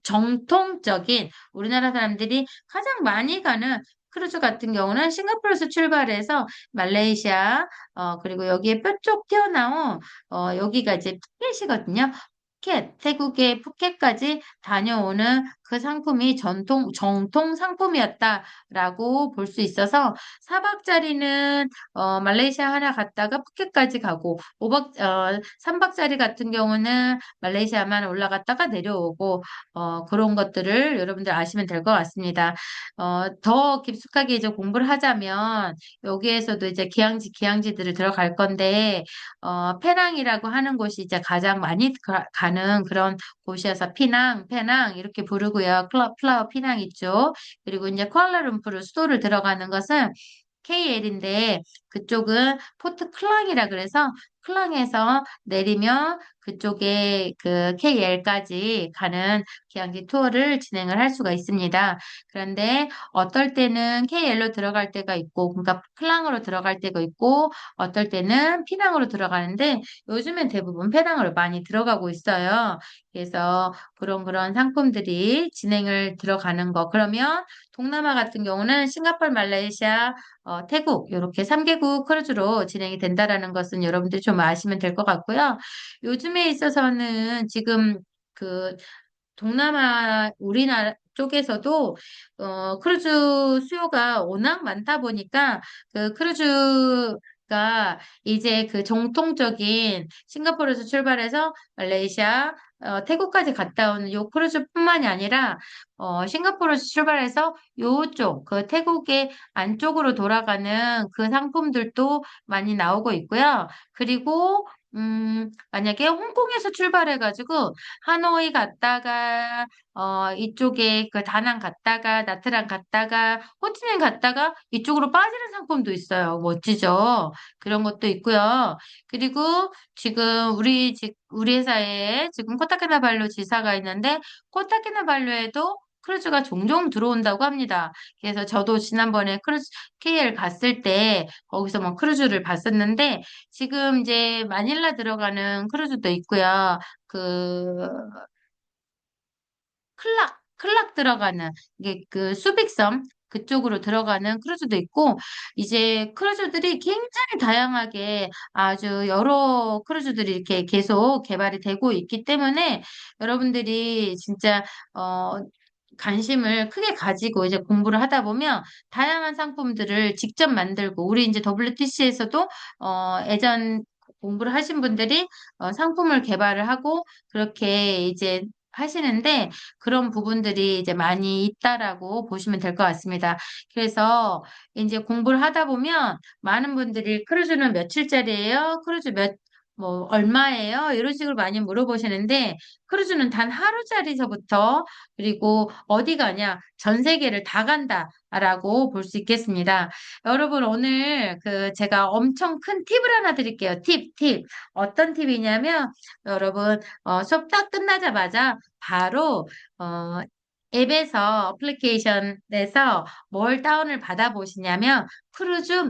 정통적인 우리나라 사람들이 가장 많이 가는 크루즈 같은 경우는 싱가포르에서 출발해서 말레이시아, 그리고 여기에 뾰족 튀어나온, 여기가 이제 푸켓이거든요. 푸켓, 태국의 푸켓까지 다녀오는 그 상품이 정통 상품이었다라고 볼 수 있어서 4박짜리는 말레이시아 하나 갔다가 푸켓까지 가고 3박짜리 같은 경우는 말레이시아만 올라갔다가 내려오고 그런 것들을 여러분들 아시면 될 것 같습니다. 더 깊숙하게 이제 공부를 하자면 여기에서도 이제 기항지들을 들어갈 건데 페낭이라고 하는 곳이 이제 가장 많이 가는 그런 곳이어서 페낭 이렇게 부르고요. 플라워 피낭 있죠. 그리고 이제 쿠알라룸푸르 수도를 들어가는 것은 KL인데 그쪽은 포트 클랑이라 그래서 클랑에서 내리면 그쪽에 그 KL까지 가는 기항지 투어를 진행을 할 수가 있습니다. 그런데 어떨 때는 KL로 들어갈 때가 있고, 그러니까 클랑으로 들어갈 때가 있고, 어떨 때는 피낭으로 들어가는데 요즘엔 대부분 페낭으로 많이 들어가고 있어요. 그래서 그런 상품들이 진행을 들어가는 거. 그러면 동남아 같은 경우는 싱가포르, 말레이시아, 태국 이렇게 3개국 크루즈로 진행이 된다라는 것은 여러분들이 좀 아시면 될 것 같고요. 요즘에 있어서는 지금 그 동남아 우리나라 쪽에서도 크루즈 수요가 워낙 많다 보니까 그 크루즈가 이제 그 정통적인 싱가포르에서 출발해서 말레이시아, 태국까지 갔다 오는 요 크루즈뿐만이 아니라 싱가포르에서 출발해서 요쪽 그 태국의 안쪽으로 돌아가는 그 상품들도 많이 나오고 있고요. 그리고 만약에 홍콩에서 출발해가지고 하노이 갔다가 이쪽에 그 다낭 갔다가 나트랑 갔다가 호치민 갔다가 이쪽으로 빠지는 상품도 있어요. 멋지죠? 그런 것도 있고요. 그리고 지금 우리 회사에 지금 코타키나발루 지사가 있는데 코타키나발루에도 크루즈가 종종 들어온다고 합니다. 그래서 저도 지난번에 크루즈 KL 갔을 때 거기서 뭐 크루즈를 봤었는데 지금 이제 마닐라 들어가는 크루즈도 있고요. 그 클락 들어가는 이게 그 수빅섬 그쪽으로 들어가는 크루즈도 있고 이제 크루즈들이 굉장히 다양하게 아주 여러 크루즈들이 이렇게 계속 개발이 되고 있기 때문에 여러분들이 진짜 어 관심을 크게 가지고 이제 공부를 하다 보면 다양한 상품들을 직접 만들고 우리 이제 WTC에서도 예전 공부를 하신 분들이 상품을 개발을 하고 그렇게 이제 하시는데 그런 부분들이 이제 많이 있다라고 보시면 될 것 같습니다. 그래서 이제 공부를 하다 보면 많은 분들이 크루즈는 며칠짜리예요? 크루즈 뭐, 얼마예요? 이런 식으로 많이 물어보시는데, 크루즈는 단 하루짜리서부터, 그리고 어디 가냐? 전 세계를 다 간다라고 볼 수 있겠습니다. 여러분, 오늘 제가 엄청 큰 팁을 하나 드릴게요. 팁. 어떤 팁이냐면, 여러분, 수업 딱 끝나자마자 바로 앱에서 어플리케이션에서 뭘 다운을 받아보시냐면 크루즈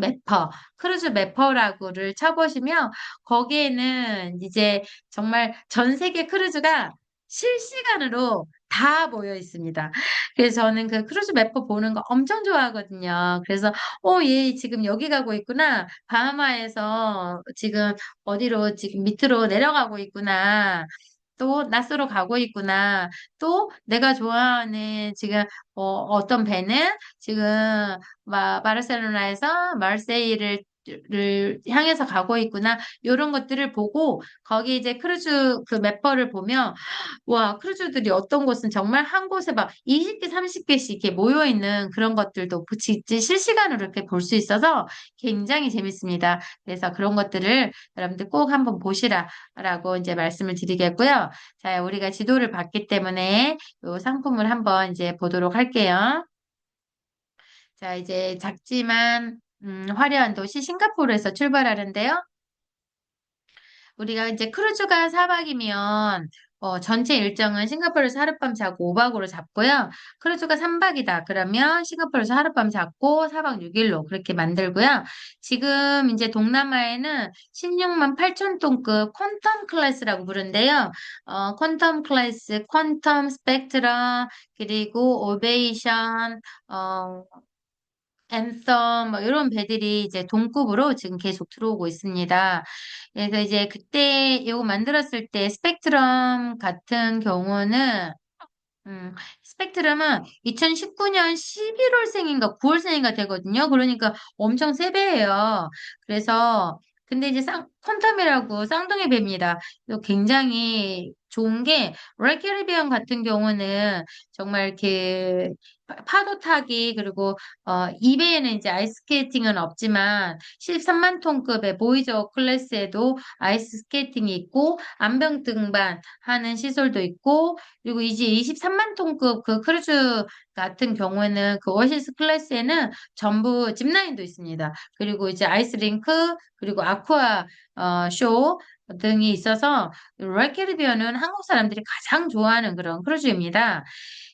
매퍼라고를 쳐보시면 거기에는 이제 정말 전 세계 크루즈가 실시간으로 다 모여 있습니다. 그래서 저는 그 크루즈 매퍼 보는 거 엄청 좋아하거든요. 그래서 얘 지금 여기 가고 있구나. 바하마에서 지금 어디로 지금 밑으로 내려가고 있구나. 또 낯으로 가고 있구나. 또 내가 좋아하는 지금 어떤 배는 지금 바르셀로나에서 마르세이를 향해서 가고 있구나. 이런 것들을 보고 거기 이제 크루즈 그 맵퍼를 보면 와, 크루즈들이 어떤 곳은 정말 한 곳에 막 20개, 30개씩 이렇게 모여 있는 그런 것들도 실시간으로 이렇게 볼 수 있어서 굉장히 재밌습니다. 그래서 그런 것들을 여러분들 꼭 한번 보시라라고 이제 말씀을 드리겠고요. 자, 우리가 지도를 봤기 때문에 이 상품을 한번 이제 보도록 할게요. 자, 이제 작지만 화려한 도시 싱가포르에서 출발하는데요. 우리가 이제 크루즈가 4박이면 전체 일정은 싱가포르에서 하룻밤 자고 5박으로 잡고요. 크루즈가 3박이다. 그러면 싱가포르에서 하룻밤 잡고 4박 6일로 그렇게 만들고요. 지금 이제 동남아에는 16만 8천 톤급 퀀텀 클래스라고 부른데요. 퀀텀 클래스, 퀀텀 스펙트럼, 그리고 오베이션, 앤썸 뭐 이런 배들이 이제 동급으로 지금 계속 들어오고 있습니다. 그래서 이제 그때 이거 만들었을 때 스펙트럼 같은 경우는 스펙트럼은 2019년 11월생인가 9월생인가 되거든요. 그러니까 엄청 세배예요. 그래서 근데 이제 퀀텀이라고 쌍둥이 뱀입니다. 그래서 굉장히 좋은 게 로얄 캐리비안 같은 경우는 정말 이렇게 파도 타기 그리고 이배에는 이제 아이스케이팅은 없지만 13만 톤급의 보이저 클래스에도 아이스 스케이팅이 있고 암병 등반 하는 시설도 있고 그리고 이제 23만 톤급 그 크루즈 같은 경우에는 그 오아시스 클래스에는 전부 짚라인도 있습니다. 그리고 이제 아이스링크 그리고 아쿠아 쇼 등이 있어서 로얄 캐리비안은 한국 사람들이 가장 좋아하는 그런 크루즈입니다.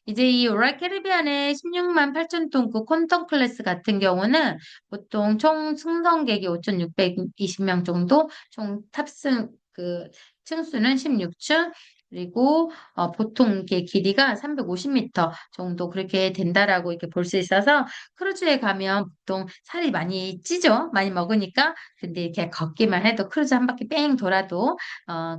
이제 이 로얄 캐리비안의 16만 8천 톤급 콘텀 클래스 같은 경우는 보통 총 승선객이 5,620명 정도, 총 탑승 그 층수는 16층, 그리고 보통 이게 길이가 350m 정도 그렇게 된다라고 이렇게 볼 수 있어서 크루즈에 가면 보통 살이 많이 찌죠. 많이 먹으니까. 근데 이렇게 걷기만 해도 크루즈 한 바퀴 뺑 돌아도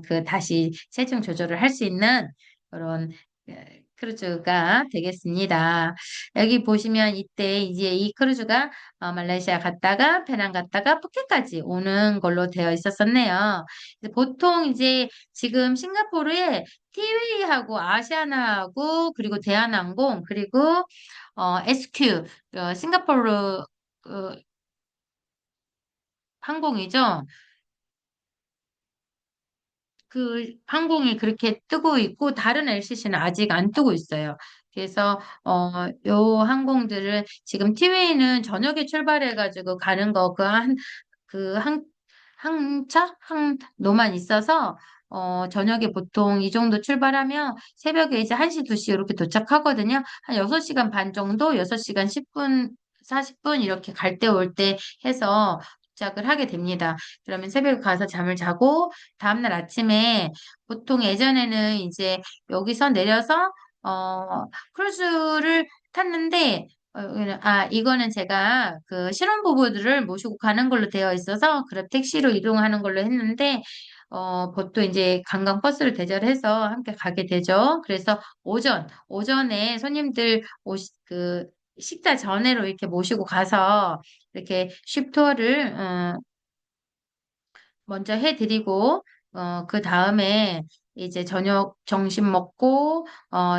그 다시 체중 조절을 할 수 있는 그런 그, 크루즈가 되겠습니다. 여기 보시면 이때 이제 이 크루즈가 말레이시아 갔다가 페낭 갔다가 푸켓까지 오는 걸로 되어 있었었네요. 보통 이제 지금 싱가포르에 티웨이하고 아시아나하고 그리고 대한항공 그리고 SQ 싱가포르 어, 항공이죠. 그 항공이 그렇게 뜨고 있고 다른 LCC는 아직 안 뜨고 있어요. 그래서 요 항공들은 지금 티웨이는 저녁에 출발해가지고 가는 거 그 항차 항로만 있어서 저녁에 보통 이 정도 출발하면 새벽에 이제 1시, 2시 이렇게 도착하거든요. 한 6시간 반 정도, 6시간 10분, 40분 이렇게 갈 때 올 때 해서 도착을 하게 됩니다. 그러면 새벽에 가서 잠을 자고 다음날 아침에 보통 예전에는 이제 여기서 내려서 크루즈를 탔는데 이거는 제가 그 신혼부부들을 모시고 가는 걸로 되어 있어서 그랩 택시로 이동하는 걸로 했는데 보통 이제 관광버스를 대절해서 함께 가게 되죠. 그래서 오전에 손님들 그 식사 전에로 이렇게 모시고 가서 이렇게 쉽 투어를 먼저 해드리고, 그 다음에 이제 점심 먹고,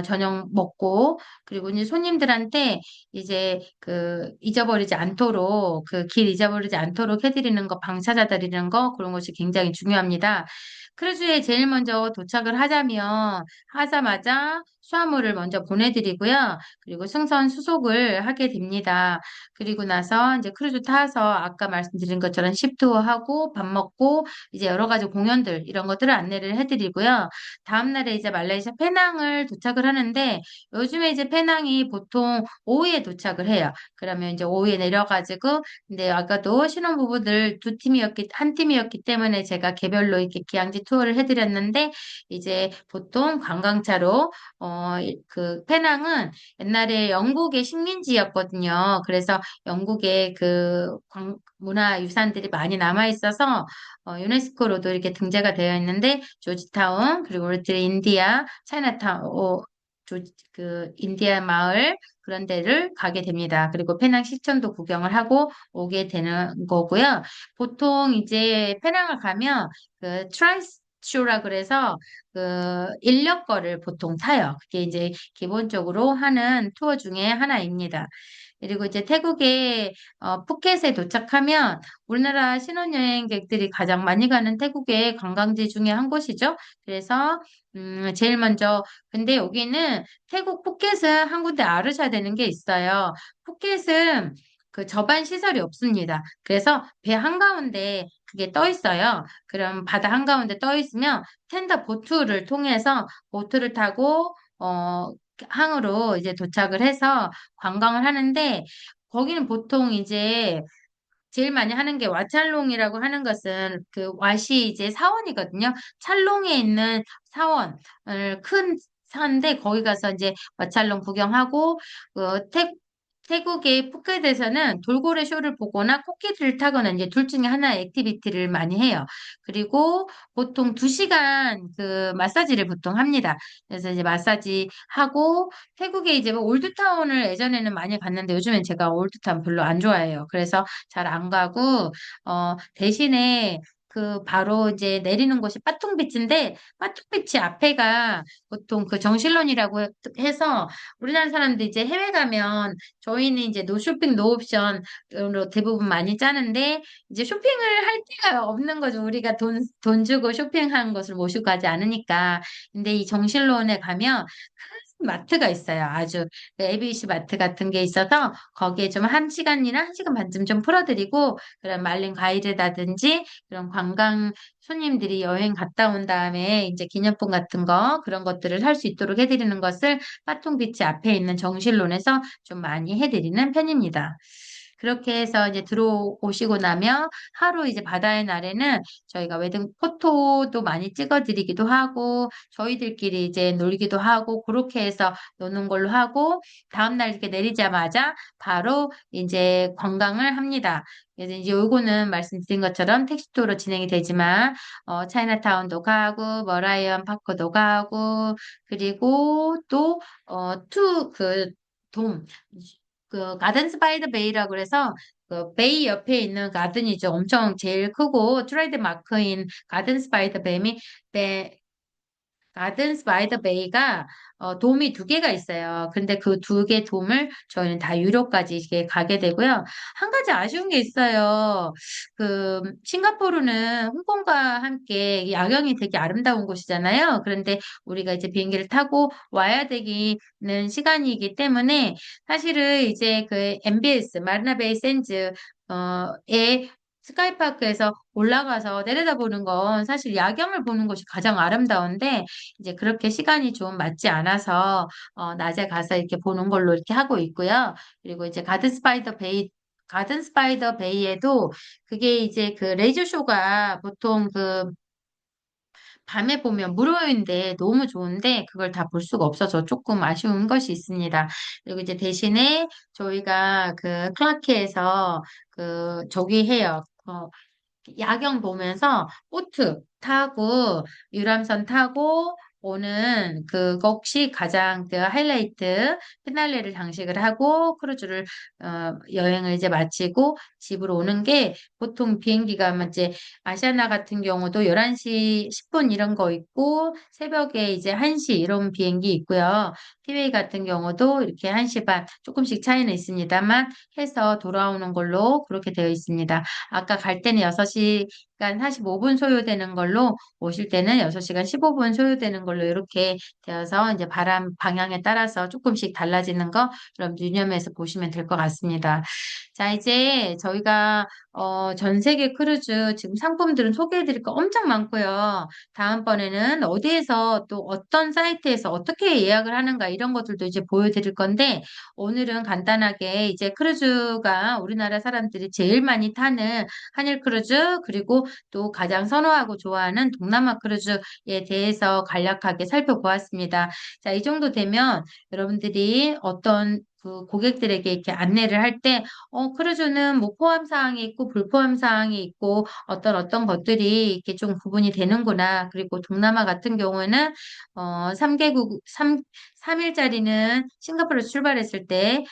저녁 먹고, 그리고 이제 손님들한테 이제 잊어버리지 않도록, 그 길 잊어버리지 않도록 해드리는 거, 방 찾아드리는 거, 그런 것이 굉장히 중요합니다. 크루즈에 제일 먼저 도착을 하자마자 수화물을 먼저 보내드리고요. 그리고 승선 수속을 하게 됩니다. 그리고 나서 이제 크루즈 타서 아까 말씀드린 것처럼 십투어하고 밥 먹고 이제 여러 가지 공연들 이런 것들을 안내를 해드리고요. 다음날에 이제 말레이시아 페낭을 도착을 하는데 요즘에 이제 페낭이 보통 오후에 도착을 해요. 그러면 이제 오후에 내려가지고 근데 아까도 신혼부부들 한 팀이었기 때문에 제가 개별로 이렇게 기항지 투어를 해드렸는데 이제 보통 관광차로 그 페낭은 옛날에 영국의 식민지였거든요. 그래서 영국의 그 문화유산들이 많이 남아 있어서 유네스코로도 이렇게 등재가 되어 있는데 조지타운 그리고 리틀 인디아, 차이나타운, 그 인디아 마을 그런 데를 가게 됩니다. 그리고 페낭 시청도 구경을 하고 오게 되는 거고요. 보통 이제 페낭을 가면 그 트라이쇼라 그래서 그 인력거를 보통 타요. 그게 이제 기본적으로 하는 투어 중에 하나입니다. 그리고 이제 태국의 푸켓에 도착하면 우리나라 신혼여행객들이 가장 많이 가는 태국의 관광지 중에 한 곳이죠. 그래서 제일 먼저 근데 여기는 태국 푸켓은 한 군데 알으셔야 되는 게 있어요. 푸켓은 그 접안 시설이 없습니다. 그래서 배 한가운데 그게 떠 있어요. 그럼 바다 한가운데 떠 있으면 텐더 보트를 통해서 보트를 타고 항으로 이제 도착을 해서 관광을 하는데 거기는 보통 이제 제일 많이 하는 게 와찰롱이라고 하는 것은 그 왓이 이제 사원이거든요. 찰롱에 있는 사원을 큰 산인데 거기 가서 이제 와찰롱 구경하고 그 태국의 푸켓에서는 돌고래 쇼를 보거나 코끼리를 타거나 이제 둘 중에 하나의 액티비티를 많이 해요. 그리고 보통 2시간 그 마사지를 보통 합니다. 그래서 이제 마사지 하고 태국에 이제 뭐 올드타운을 예전에는 많이 갔는데 요즘엔 제가 올드타운 별로 안 좋아해요. 그래서 잘 안 가고 대신에 그 바로 이제 내리는 곳이 빠퉁비치인데 빠퉁비치 앞에가 보통 그 정실론이라고 해서 우리나라 사람들 이제 해외 가면 저희는 이제 노 쇼핑, 노 옵션으로 대부분 많이 짜는데 이제 쇼핑을 할 데가 없는 거죠. 우리가 돈 주고 쇼핑한 것을 모시고 가지 않으니까. 근데 이 정실론에 가면 큰 마트가 있어요. 아주 그 ABC 마트 같은 게 있어서 거기에 좀 1시간이나 1시간 반쯤 좀 풀어드리고 그런 말린 과일이라든지 그런 관광 손님들이 여행 갔다 온 다음에 이제 기념품 같은 거 그런 것들을 살 수 있도록 해드리는 것을 파통비치 앞에 있는 정실론에서 좀 많이 해드리는 편입니다. 그렇게 해서 이제 들어오시고 나면 하루 이제 바다의 날에는 저희가 웨딩 포토도 많이 찍어드리기도 하고 저희들끼리 이제 놀기도 하고 그렇게 해서 노는 걸로 하고 다음날 이렇게 내리자마자 바로 이제 관광을 합니다. 그래서 이제 요거는 말씀드린 것처럼 택시도로 진행이 되지만 차이나타운도 가고 머라이언 파크도 가고 그리고 또 돔, 그 가든스 바이 더 베이라고 그래서 그 베이 옆에 있는 가든이죠. 엄청 제일 크고 트레이드 마크인 가든스 바이 더 베이, 가든스 바이 더 베이가 돔이 2개가 있어요. 근데 그 2개 돔을 저희는 다 유료까지 이렇게 가게 되고요. 한 가지 아쉬운 게 있어요. 그 싱가포르는 홍콩과 함께 야경이 되게 아름다운 곳이잖아요. 그런데 우리가 이제 비행기를 타고 와야 되기는 시간이기 때문에 사실은 이제 그 MBS 마리나 베이 샌즈 에 스카이파크에서 올라가서 내려다보는 건 사실 야경을 보는 것이 가장 아름다운데 이제 그렇게 시간이 좀 맞지 않아서 낮에 가서 이렇게 보는 걸로 이렇게 하고 있고요. 그리고 이제 가든 스파이더 베이에도 그게 이제 그 레이저 쇼가 보통 그 밤에 보면 무료인데 너무 좋은데 그걸 다 볼 수가 없어서 조금 아쉬운 것이 있습니다. 그리고 이제 대신에 저희가 그 클라케에서 그 저기 해요. 야경 보면서 보트 타고 유람선 타고 오는 그것이 가장 그 하이라이트 피날레를 장식을 하고 크루즈를 여행을 이제 마치고 집으로 오는 게 보통 비행기가 이제 아시아나 같은 경우도 11시 10분 이런 거 있고 새벽에 이제 1시 이런 비행기 있고요. 티웨이 같은 경우도 이렇게 1시 반 조금씩 차이는 있습니다만 해서 돌아오는 걸로 그렇게 되어 있습니다. 아까 갈 때는 6시간 45분 소요되는 걸로 오실 때는 6시간 15분 소요되는 걸로 이렇게 되어서 이제 바람 방향에 따라서 조금씩 달라지는 거 그럼 유념해서 보시면 될 것 같습니다. 자, 이제 저희가 전 세계 크루즈 지금 상품들은 소개해 드릴 거 엄청 많고요. 다음번에는 어디에서 또 어떤 사이트에서 어떻게 예약을 하는가 이런 것들도 이제 보여드릴 건데 오늘은 간단하게 이제 크루즈가 우리나라 사람들이 제일 많이 타는 한일 크루즈 그리고 또 가장 선호하고 좋아하는 동남아 크루즈에 대해서 간략하게 살펴보았습니다. 자, 이 정도 되면 여러분들이 어떤 그 고객들에게 이렇게 안내를 할 때, 크루즈는 뭐 포함 사항이 있고 불포함 사항이 있고 어떤 것들이 이렇게 좀 구분이 되는구나. 그리고 동남아 같은 경우는 3개국, 삼일짜리는 싱가포르에서 출발했을 때,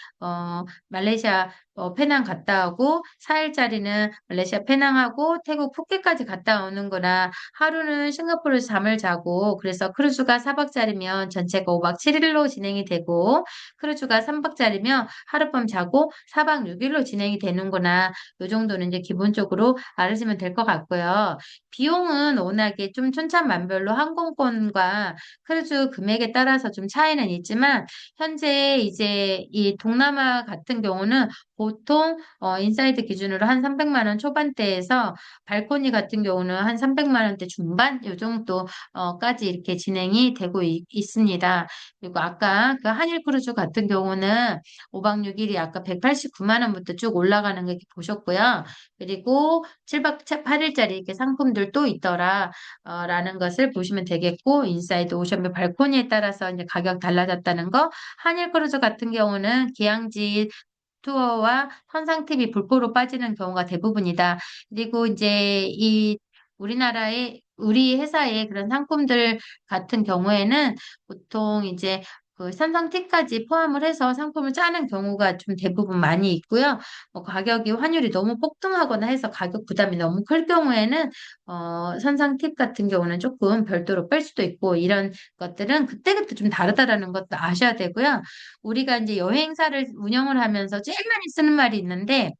말레이시아 페낭 갔다 오고 4일짜리는 말레이시아 페낭하고 태국 푸켓까지 갔다 오는 거나 하루는 싱가포르에서 잠을 자고 그래서 크루즈가 4박짜리면 전체가 5박 7일로 진행이 되고 크루즈가 3박짜리면 하룻밤 자고 4박 6일로 진행이 되는구나. 이 정도는 이제 기본적으로 알으시면 될 것 같고요. 비용은 워낙에 좀 천차만별로 항공권과 크루즈 금액에 따라서 좀 차이는 있지만 현재 이제 이 동남아 같은 경우는 보통 인사이드 기준으로 한 300만 원 초반대에서 발코니 같은 경우는 한 300만 원대 중반 요 정도까지 이렇게 진행이 되고 있습니다. 그리고 아까 그 한일 크루즈 같은 경우는 5박 6일이 아까 189만 원부터 쭉 올라가는 거 이렇게 보셨고요. 그리고 7박 8일짜리 이렇게 상품들도 있더라 라는 것을 보시면 되겠고 인사이드 오션뷰 발코니에 따라서 이제 가격 달라졌다는 거 한일 크루즈 같은 경우는 기항지 투어와 선상 팁이 불포로 빠지는 경우가 대부분이다. 그리고 이제 우리 회사의 그런 상품들 같은 경우에는 보통 이제 그 선상 팁까지 포함을 해서 상품을 짜는 경우가 좀 대부분 많이 있고요. 가격이 환율이 너무 폭등하거나 해서 가격 부담이 너무 클 경우에는 선상 팁 같은 경우는 조금 별도로 뺄 수도 있고 이런 것들은 그때그때 좀 다르다라는 것도 아셔야 되고요. 우리가 이제 여행사를 운영을 하면서 제일 많이 쓰는 말이 있는데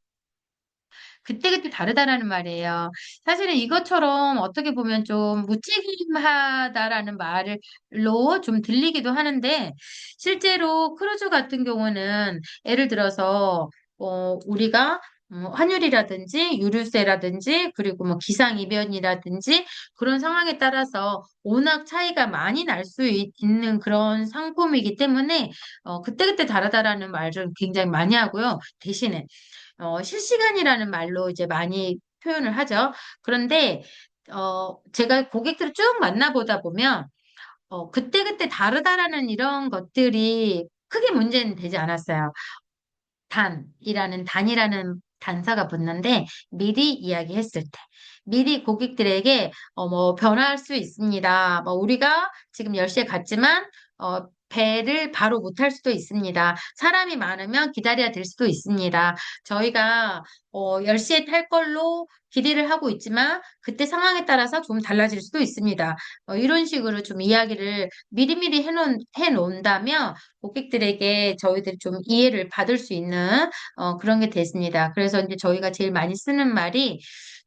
그때그때 다르다라는 말이에요. 사실은 이것처럼 어떻게 보면 좀 무책임하다라는 말로 좀 들리기도 하는데 실제로 크루즈 같은 경우는 예를 들어서 우리가 환율이라든지 유류세라든지 그리고 뭐 기상이변이라든지 그런 상황에 따라서 워낙 차이가 많이 날 수 있는 그런 상품이기 때문에 그때그때 다르다라는 말을 굉장히 많이 하고요. 대신에 실시간이라는 말로 이제 많이 표현을 하죠. 그런데, 제가 고객들을 쭉 만나보다 보면, 그때그때 다르다라는 이런 것들이 크게 문제는 되지 않았어요. 단이라는 단서가 붙는데 미리 이야기했을 때. 미리 고객들에게 뭐 변화할 수 있습니다. 뭐 우리가 지금 10시에 갔지만 배를 바로 못 탈 수도 있습니다. 사람이 많으면 기다려야 될 수도 있습니다. 저희가 10시에 탈 걸로 기대를 하고 있지만 그때 상황에 따라서 좀 달라질 수도 있습니다. 이런 식으로 좀 이야기를 미리미리 해놓는다면 고객들에게 저희들이 좀 이해를 받을 수 있는 그런 게 됐습니다. 그래서 이제 저희가 제일 많이 쓰는 말이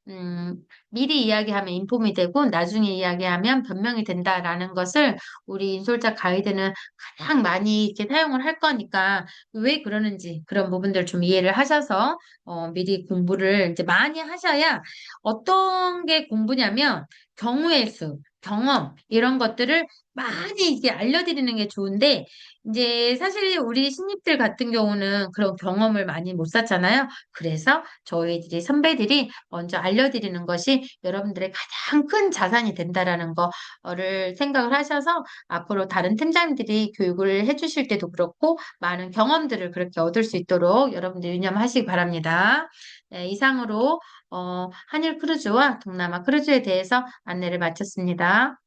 음, 미리 이야기하면 인폼이 되고 나중에 이야기하면 변명이 된다라는 것을 우리 인솔자 가이드는 가장 많이 이렇게 사용을 할 거니까 왜 그러는지 그런 부분들 좀 이해를 하셔서 미리 공부를 이제 많이 하셔야 어떤 게 공부냐면 경우의 수, 경험 이런 것들을 많이 이게 알려드리는 게 좋은데 이제 사실 우리 신입들 같은 경우는 그런 경험을 많이 못 쌓잖아요. 그래서 저희들이 선배들이 먼저 알려드리는 것이 여러분들의 가장 큰 자산이 된다라는 거를 생각을 하셔서 앞으로 다른 팀장님들이 교육을 해주실 때도 그렇고 많은 경험들을 그렇게 얻을 수 있도록 여러분들 유념하시기 바랍니다. 네, 이상으로 한일 크루즈와 동남아 크루즈에 대해서 안내를 마쳤습니다.